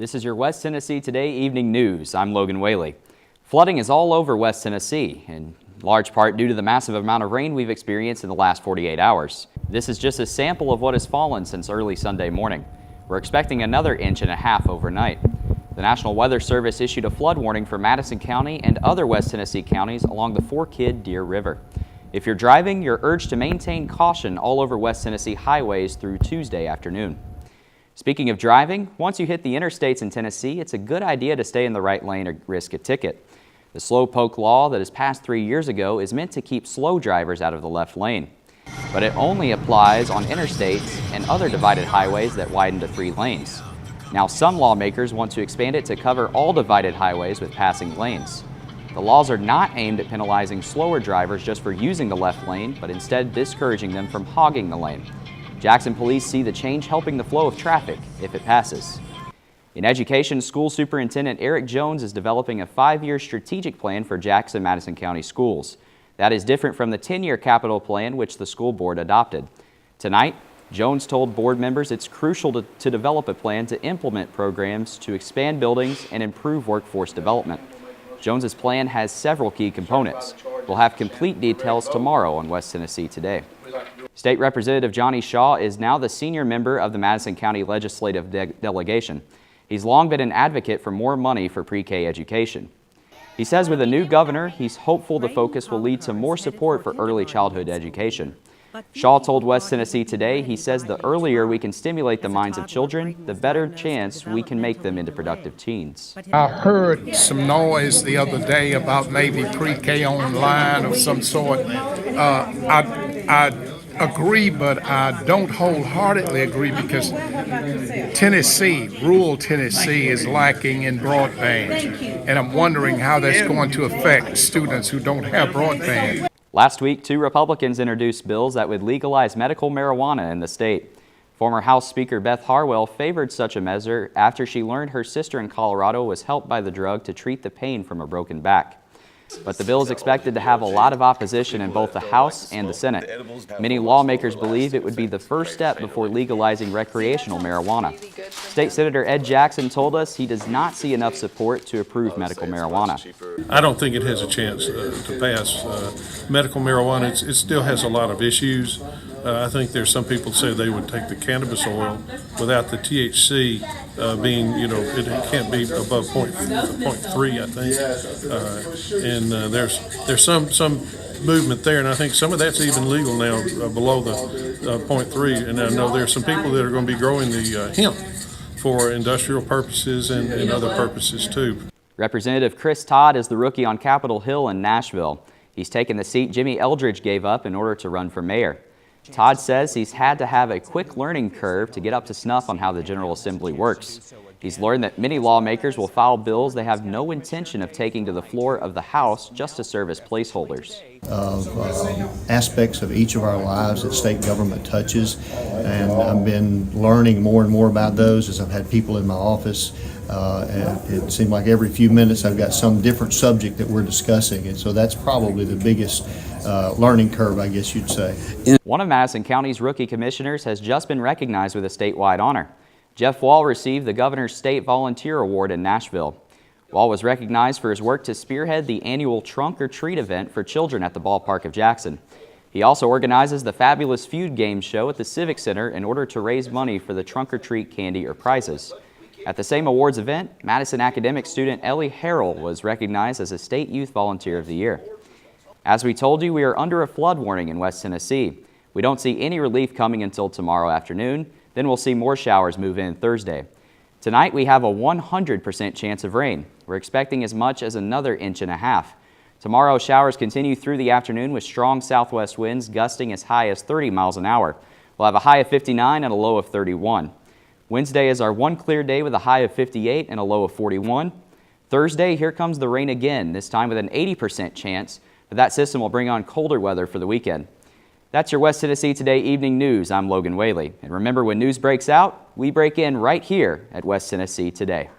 This is your West Tennessee Today evening news. I'm Logan Whaley. Flooding is all over West Tennessee, in large part due to the massive amount of rain we've experienced in the last 48 hours. This is just a sample of what has fallen since early Sunday morning. We're expecting another 1.5 inches overnight. The National Weather Service issued a flood warning for Madison County and other West Tennessee counties along the Fork Deer River. If you're driving, you're urged to maintain caution all over West Tennessee highways through Tuesday afternoon. Speaking of driving, once you hit the interstates in Tennessee, it's a good idea to stay in the right lane or risk a ticket. The slowpoke law that was passed 3 years ago is meant to keep slow drivers out of the left lane. But it only applies on interstates and other divided highways that widen to 3 lanes. Now some lawmakers want to expand it to cover all divided highways with passing lanes. The laws are not aimed at penalizing slower drivers just for using the left lane, but instead discouraging them from hogging the lane. Jackson police see the change helping the flow of traffic if it passes. In education, School Superintendent Eric Jones is developing a 5-year strategic plan for Jackson-Madison County schools. That is different from the 10-year capital plan which the school board adopted. Tonight, Jones told board members it's crucial to develop a plan to implement programs to expand buildings and improve workforce development. Jones's plan has several key components. We'll have complete details tomorrow on West Tennessee Today. State Representative Johnny Shaw is now the senior member of the Madison County Legislative Delegation. He's long been an advocate for more money for pre-K education. He says with a new governor, he's hopeful the focus will lead to more support for early childhood education. Shaw told West Tennessee Today he says the earlier we can stimulate the minds of children, the better chance we can make them into productive teens. I heard some noise the other day about maybe pre-K online of some sort. I agree, but I don't wholeheartedly agree because Tennessee, rural Tennessee, is lacking in broadband. And I'm wondering how that's going to affect students who don't have broadband. Last week, 2 Republicans introduced bills that would legalize medical marijuana in the state. Former House Speaker Beth Harwell favored such a measure after she learned her sister in Colorado was helped by the drug to treat the pain from a broken back. But the bill is expected to have a lot of opposition in both the House and the Senate. Many lawmakers believe it would be the first step before legalizing recreational marijuana. State Senator Ed Jackson told us he does not see enough support to approve medical marijuana. I don't think it has a chance to pass. Medical marijuana, it still has a lot of issues. I think there's some people say they would take the cannabis oil without the THC being, it can't be above 0.3, I think. And there's some movement there, and I think some of that's even legal now below the 0.3. And I know there's some people that are going to be growing the hemp for industrial purposes and other purposes too. Representative Chris Todd is the rookie on Capitol Hill in Nashville. He's taken the seat Jimmy Eldridge gave up in order to run for mayor. Todd says he's had to have a quick learning curve to get up to snuff on how the General Assembly works. He's learned that many lawmakers will file bills they have no intention of taking to the floor of the House just to serve as placeholders. Aspects of each of our lives that state government touches, and I've been learning more and more about those as I've had people in my office. And it seemed like every few minutes I've got some different subject that we're discussing, and so that's probably the biggest learning curve, I guess you'd say. One of Madison County's rookie commissioners has just been recognized with a statewide honor. Jeff Wall received the Governor's State Volunteer Award in Nashville. Wall was recognized for his work to spearhead the annual Trunk or Treat event for children at the ballpark of Jackson. He also organizes the Fabulous Feud game show at the Civic Center in order to raise money for the Trunk or Treat candy or prizes. At the same awards event, Madison academic student Ellie Harrell was recognized as a State Youth Volunteer of the Year. As we told you, we are under a flood warning in West Tennessee. We don't see any relief coming until tomorrow afternoon. Then we'll see more showers move in Thursday. Tonight we have a 100% chance of rain. We're expecting as much as another 1.5 inches. Tomorrow showers continue through the afternoon with strong southwest winds gusting as high as 30 miles an hour. We'll have a high of 59 and a low of 31. Wednesday is our one clear day with a high of 58 and a low of 41. Thursday, here comes the rain again, this time with an 80% chance, but that system will bring on colder weather for the weekend. That's your West Tennessee Today evening news. I'm Logan Whaley. And remember, when news breaks out, we break in right here at West Tennessee Today.